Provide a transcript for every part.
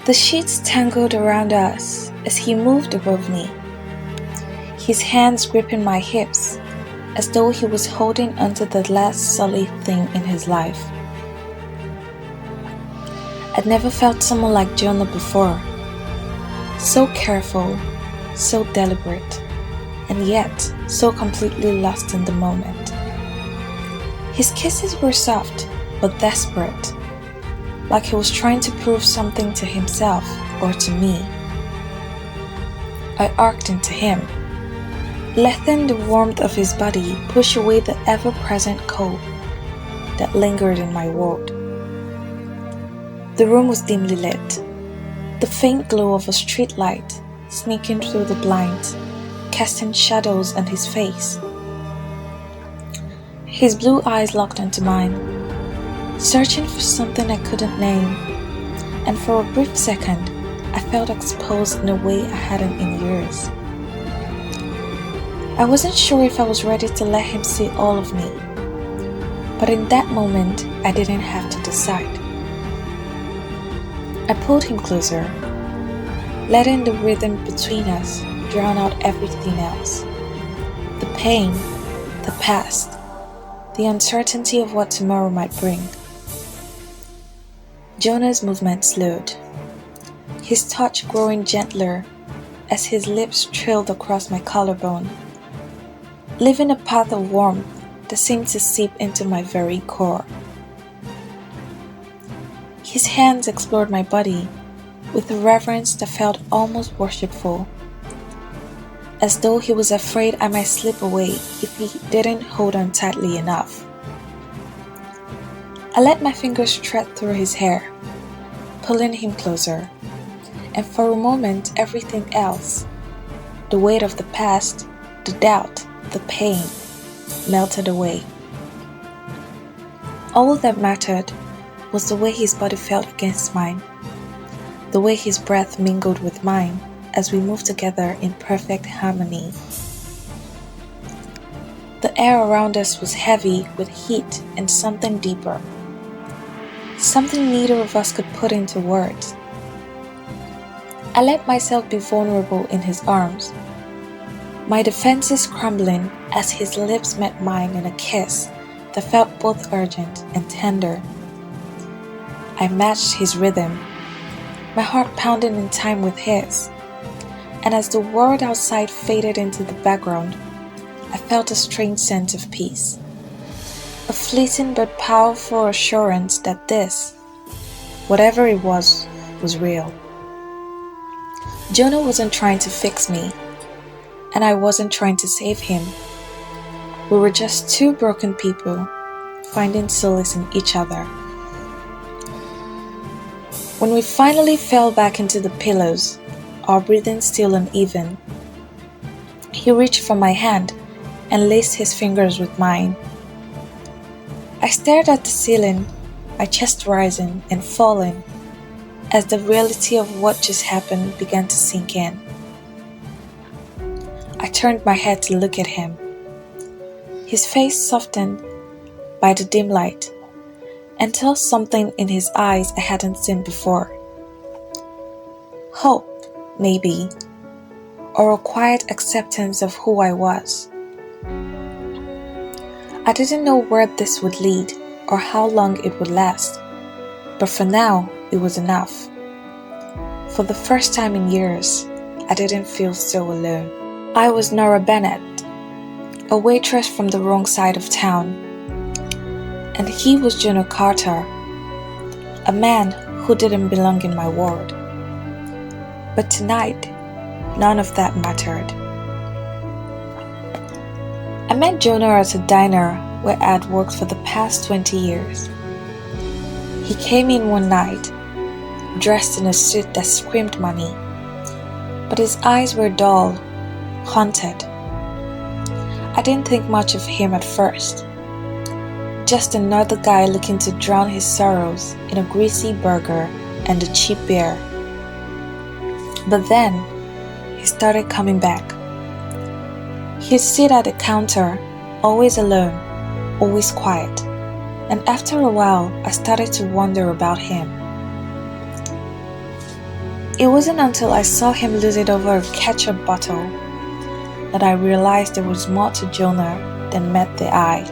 The sheets tangled around us as he moved above me, his hands gripping my hips as though he was holding onto the last solid thing in his life. I'd never felt someone like Jonah before, so careful, so deliberate, and yet so completely lost in the moment. His kisses were soft but desperate, like he was trying to prove something to himself or to me. I arced into him, letting the warmth of his body push away the ever-present cold that lingered in my world. The room was dimly lit, the faint glow of a street light sneaking through the blinds, casting shadows on his face. His blue eyes locked onto mine, searching for something I couldn't name, and for a brief second, I felt exposed in a way I hadn't in years. I wasn't sure if I was ready to let him see all of me, but in that moment, I didn't have to decide. I pulled him closer, letting the rhythm between us drown out everything else. The pain, the past, the uncertainty of what tomorrow might bring. Jonah's movement slowed, his touch growing gentler as his lips trailed across my collarbone, leaving a path of warmth that seemed to seep into my very core. His hands explored my body with a reverence that felt almost worshipful, as though he was afraid I might slip away if he didn't hold on tightly enough. I let my fingers thread through his hair, pulling him closer, and for a moment everything else, the weight of the past, the doubt, the pain, melted away. All that mattered was the way his body felt against mine, the way his breath mingled with mine as we moved together in perfect harmony. The air around us was heavy with heat and something deeper, something neither of us could put into words. I let myself be vulnerable in his arms, my defenses crumbling as his lips met mine in a kiss that felt both urgent and tender. I matched his rhythm, my heart pounding in time with his, and as the world outside faded into the background, I felt a strange sense of peace, a fleeting but powerful assurance that this, whatever it was real. Jonah wasn't trying to fix me, and I wasn't trying to save him. We were just two broken people finding solace in each other. When we finally fell back into the pillows, our breathing still uneven, he reached for my hand and laced his fingers with mine. I stared at the ceiling, my chest rising and falling as the reality of what just happened began to sink in. I turned my head to look at him, his face softened by the dim light, and saw something in his eyes I hadn't seen before. Hope, maybe, or a quiet acceptance of who I was. I didn't know where this would lead or how long it would last, but for now, it was enough. For the first time in years, I didn't feel so alone. I was Nora Bennett, a waitress from the wrong side of town, and he was Jonah Carter, a man who didn't belong in my world. But tonight, none of that mattered. I met Jonah at a diner where I'd worked for the past 20 years. He came in one night, dressed in a suit that screamed money, but his eyes were dull, haunted. I didn't think much of him at first. Just another guy looking to drown his sorrows in a greasy burger and a cheap beer. But then, he started coming back. He'd sit at the counter, always alone, always quiet, and after a while, I started to wonder about him. It wasn't until I saw him lose it over a ketchup bottle that I realized there was more to Jonah than met the eye.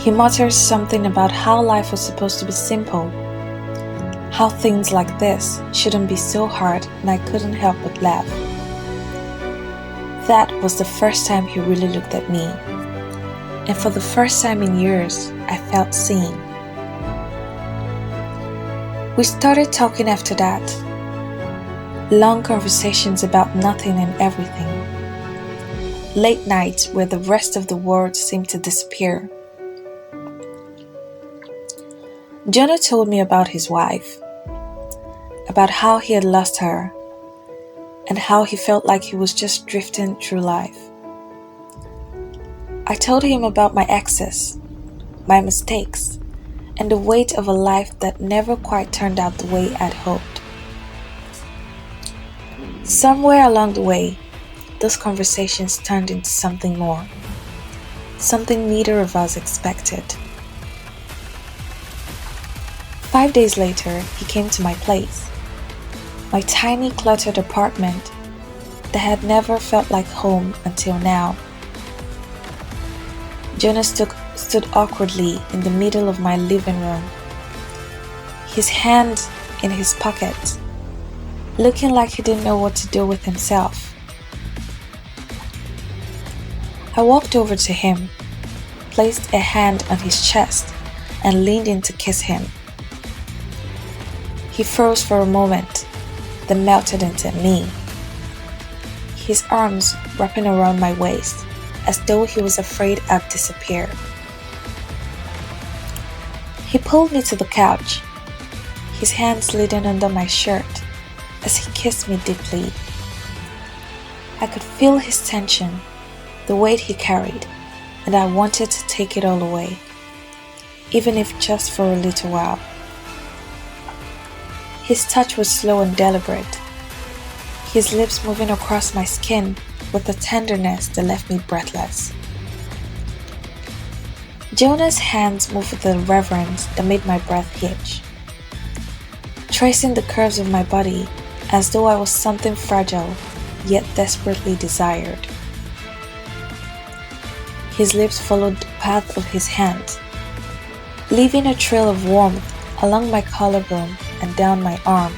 He mutters something about how life was supposed to be simple, how things like this shouldn't be so hard, and I couldn't help but laugh. That was the first time he really looked at me, and for the first time in years, I felt seen. We started talking after that. Long conversations about nothing and everything. Late nights where the rest of the world seemed to disappear. Jonah told me about his wife, about how he had lost her, and how he felt like he was just drifting through life. I told him about my exes, my mistakes, and the weight of a life that never quite turned out the way I'd hoped. Somewhere along the way, those conversations turned into something more, something neither of us expected. 5 days later, he came to my place, my tiny cluttered apartment that had never felt like home until now. Jonah stood awkwardly in the middle of my living room, his hand in his pocket, looking like he didn't know what to do with himself. I walked over to him, placed a hand on his chest, and leaned in to kiss him. He froze for a moment, then melted into me, his arms wrapping around my waist, as though he was afraid I'd disappear. He pulled me to the couch, his hand sliding under my shirt as he kissed me deeply. I could feel his tension, the weight he carried, and I wanted to take it all away, even if just for a little while. His touch was slow and deliberate, his lips moving across my skin with a tenderness that left me breathless. Jonah's hands moved with a reverence that made my breath hitch, tracing the curves of my body as though I was something fragile yet desperately desired. His lips followed the path of his hand, leaving a trail of warmth along my collarbone and down my arm.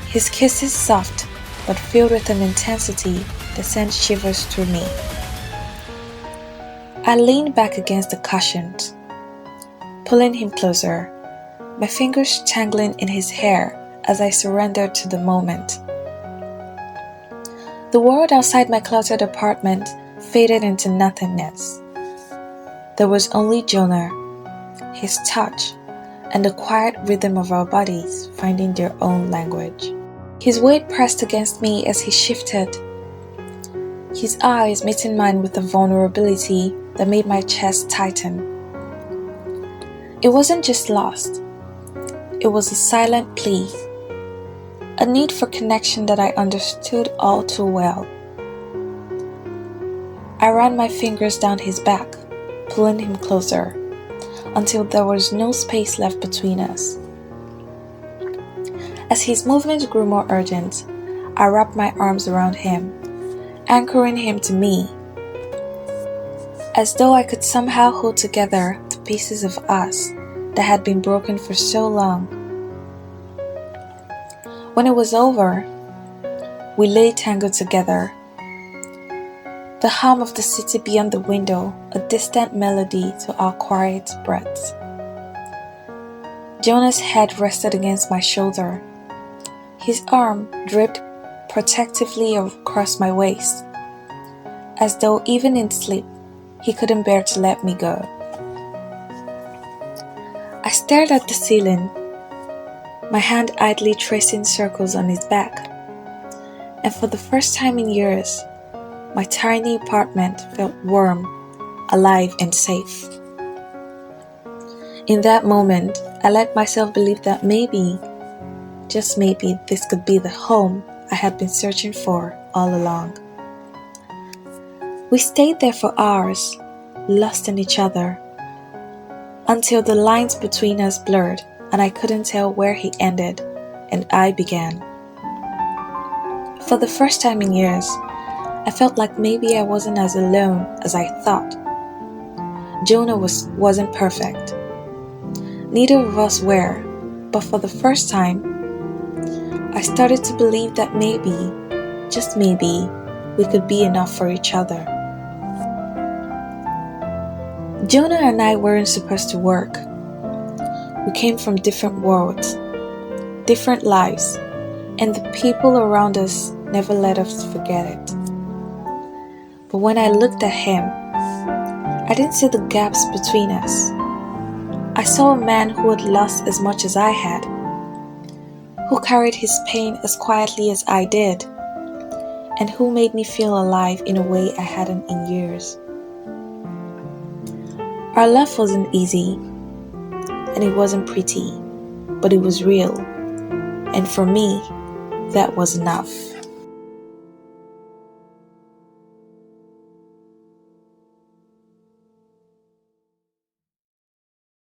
His kisses soft but filled with an intensity that sent shivers through me. I leaned back against the cushions, pulling him closer, my fingers tangling in his hair as I surrendered to the moment. The world outside my cluttered apartment faded into nothingness. There was only Jonah, his touch, and the quiet rhythm of our bodies finding their own language. His weight pressed against me as he shifted, his eyes meeting mine with a vulnerability that made my chest tighten. It wasn't just lust, it was a silent plea, a need for connection that I understood all too well. I ran my fingers down his back, pulling him closer, until there was no space left between us. As his movements grew more urgent, I wrapped my arms around him, anchoring him to me, as though I could somehow hold together the pieces of us that had been broken for so long. When it was over, we lay tangled together, the hum of the city beyond the window a distant melody to our quiet breaths. Jonah's head rested against my shoulder. His arm draped protectively across my waist, as though even in sleep, he couldn't bear to let me go. I stared at the ceiling, my hand idly tracing circles on his back, and for the first time in years, my tiny apartment felt warm, alive, and safe. In that moment, I let myself believe that maybe, just maybe, this could be the home I had been searching for all along. We stayed there for hours, lost in each other, until the lines between us blurred and I couldn't tell where he ended and I began. For the first time in years, I felt like maybe I wasn't as alone as I thought. Jonah wasn't perfect. Neither of us were, but for the first time, I started to believe that maybe, just maybe, we could be enough for each other. Jonah and I weren't supposed to work. We came from different worlds, different lives, and the people around us never let us forget it. But when I looked at him, I didn't see the gaps between us. I saw a man who had lost as much as I had, who carried his pain as quietly as I did, and who made me feel alive in a way I hadn't in years. Our love wasn't easy, and it wasn't pretty, but it was real, and for me, that was enough.